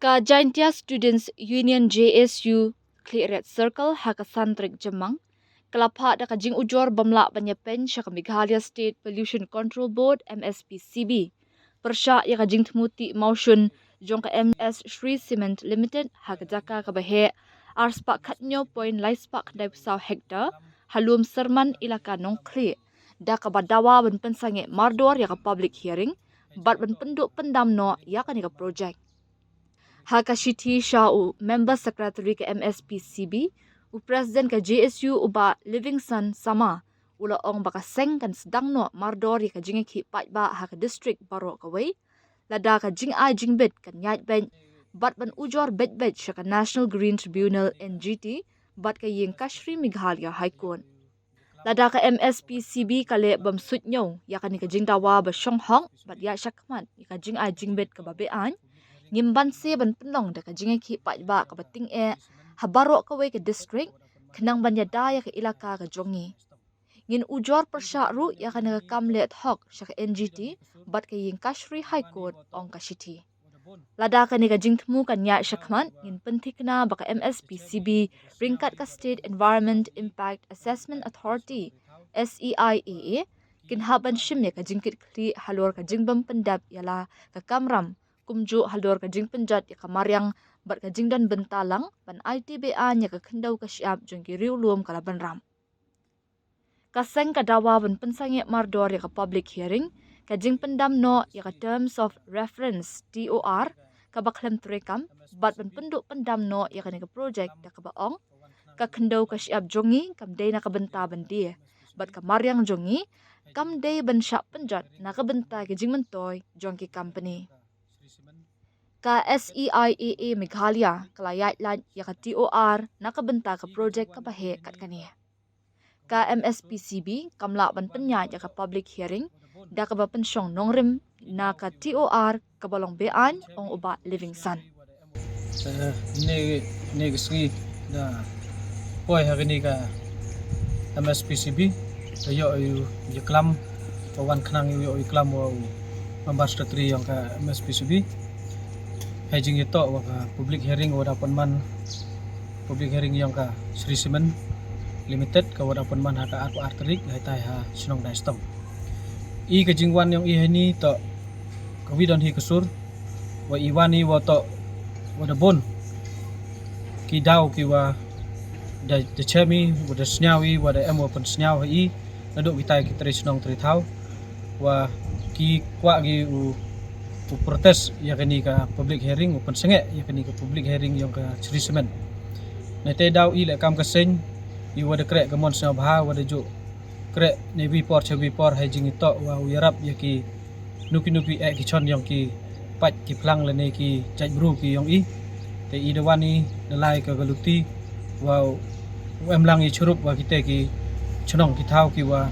Ka Jaintia Students Union JSU Clearet Circle haka santrik jemang kelapa da kajing ujor bamla banyapen syaka Meghalaya State Pollution Control Board MSPCB persya ya kajing tmuti motion jong ka MS Shri Cement Limited haka jaka ka bahe arspa khatnyo point laispak dai saw hektar halum serman ilaka nongkli da ka badawa ban pensange mardor ya ka public hearing bat ban penduk pendam no ya ka ni ka project Haka Shiti Shau, Member Secretary ke MSPCB, u President ke JSU uba Livingston sama, ula ong baka seng kan sedang no mardori ka jingi ki pat ba haka district baro kawai, lada ka jing ai jing bed kan nyait ben, bat ban ujor bed syaka National Green Tribunal NGT, bat ka ying Kashri Meghalaya High Court. Lada ka MSPCB kale bam sut nyo, ya ka ni ka jing dawa ba syong hong, bat ya syakman, ya ka jing ai jing bed ka babean, ngimban se ban penong da ka jinga ki pat ba ka bating habaro ka we ka district kenang banya daya ka ilaka ka jongi ngin ujor persyaru ya ka nakam let hok sya ka NGT bat ka ying Kashri High Court ong ka city lada ka ni ka jingtmu kan nya syakman ngin pentikna ba ka MSPCB ringkat ka State Environment Impact Assessment Authority SEIAA kinhaban shimya ka jingkit kli halor ka jingbam pendap yala ka kamram kumju halor ka jing penjat ya kamaryang bat ka jing dan bentalang ban ITBA nya ka kendau ka syap jong ki riulum kala benram kaseng ka dawa ban pensange mardor ya ka public hearing ka jing pendam no ya ka terms of reference TOR ka baklem trekam bat ban penduk pendam no ya ka ni ka project da ka baong ka kendau ka syap jongi kam dei na ka benta ban dia bat ka maryang jongi kam dei ban syap penjat na ka benta ka jing mentoy jong ki company ka SEIAA Meghalaya kalayat lan ya ka TOR nakabenta ka project ka bahe kat kani ka MSPCB kamla ban penya ya ka public hearing da ka ba pensyong nongrim na ka TOR ka balong bean ong uba Livingston ne gisgi da poi hari ka MSPCB yo yu klam wan khnang yu klam wa membas katri yang ka MSPCB hajing ito waka public hearing wadapan man public hearing yang ka Shri Cement Limited ka wadapan man haka aku arterik dai ha sinong dai stong I ka jingwan yang ihani to kawidon hi kusur wa iwani wa to wadabon ki daw ki wa da chemi wa da snyawi wa da emo pen snyaw hi naduk kita ki tri sinong tri thau wa ki kwa gi u protes ya kani ka public hearing open senge ya kani ka public hearing yang ka Shri Cement na te daw I le kam ka seng I wada krek ka mon sa bha wada jo krek ne vi por hai jing ito wa yarap ya ki nupi ki chon yang ki pat ki plang le ne ki chaj bru ki yang I te I dawani dalai ka galuti wa em lang I churup wa kita ki chonong ki thau ki wa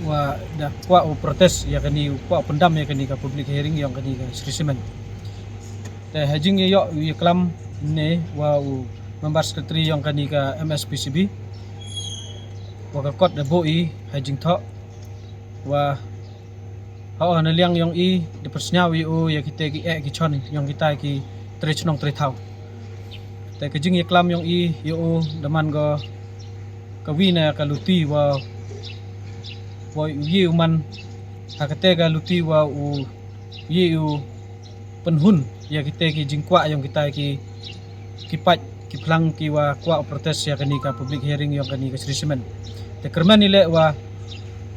wa da kwa protes ya kani kwa pendam ya kani ka public hearing yang kani ka Shri Cement te hajing yo klam ne wa member secretary yang kani ka MSPCB wa ka kot da boi hajing tho wa ha na liang yang I de persnyawi o ya kita ki ki chon yang kita ki trechnong tre thau te ka jing klam yang I yo daman go ka wina ka luti wa yu man hakate ga luti wa yu penhun ya kita ki jingkwa yang kita ki pat ki plang ki wa kwa protes ya kani ka public hearing yang kani ka Shri Cement te kerman ile wa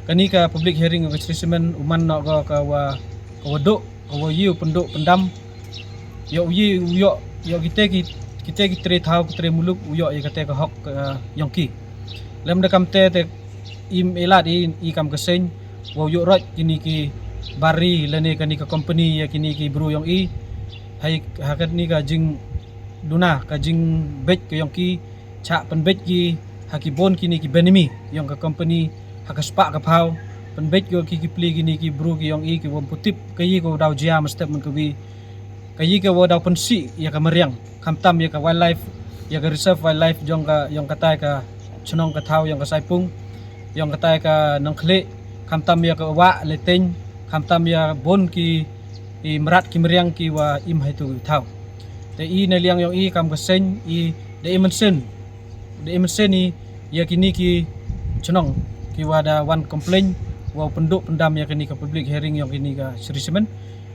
kani ka public hearing ka Shri Cement uman no ka wa waduk wa yu penduk pendam yo kita ki tre thau tre muluk yo ya kate ka hok yang ki lem da kam te im elat I kam keseng wo yo rot kini ki bari lene kani ka company ya kini ki bru yang I hai hakat ni ka jing duna ka jing bet ka yang ki cha pen bet ki hakibon kini ki benemi yang ka company hakaspa ka phau pen bet ki pli kini ki bru ki yang I ki wom putip kai ko daw jia mastep men kawi kai ka wo daw pensi ya ka meriang kamtam ya ka wildlife ya ka reserve wildlife jong ka yang kata ka chunong ka thau yang ka saipung yang kata ka nangkhle kamtam ya ka wa leteng kamtam ya bon ki i merat ki meriang ki wa im hai tu thau te i na liang yong i kam ka sen i de imensen ni ya kini ki chenong ki wada one complaint wa penduk pendam ya kini ka public hearing yang kini ka serisemen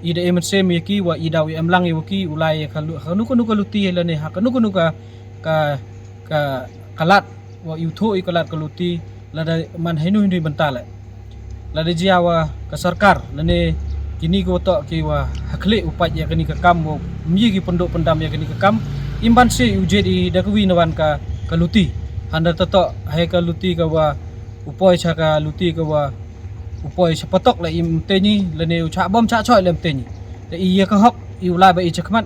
i de imensen ya ki wa i daw am lang ya ki ulai ka nu ka luti la ne ha ka nu ka kalat wa yu tho i kalat ka luti la da man hinu bental la de jiawa ka sarkar la ne kini ko to ki wa hakle upat ya kini ka kam wo mi ki penduk pendam ya kini ka kam imban se ujet i da kwi nawan ka luti handa to hai ka luti ka wa upoi cha ka luti ka wa upoi sepatok la im te ni la ne cha bom cha choi lem te ni te i ka hok i ulai ba i chakmat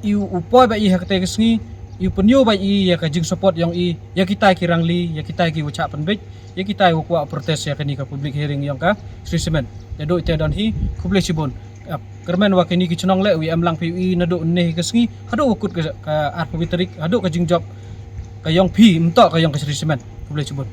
i upoi ba i ha te kesngi i penyo ba i ya ka jing support yang i ya kita ki rangli ya kita ki ucap penbej ya kita ko protes ya kini ka public hearing yang ka serisemen te do te don hi kuble sibon kermen wa kini ki chenong le wi am lang pi na do ne kesngi hado ukut ka ar pabitrik hado ka jing job ka yong phi mto ka yong ka serisemen kuble sibon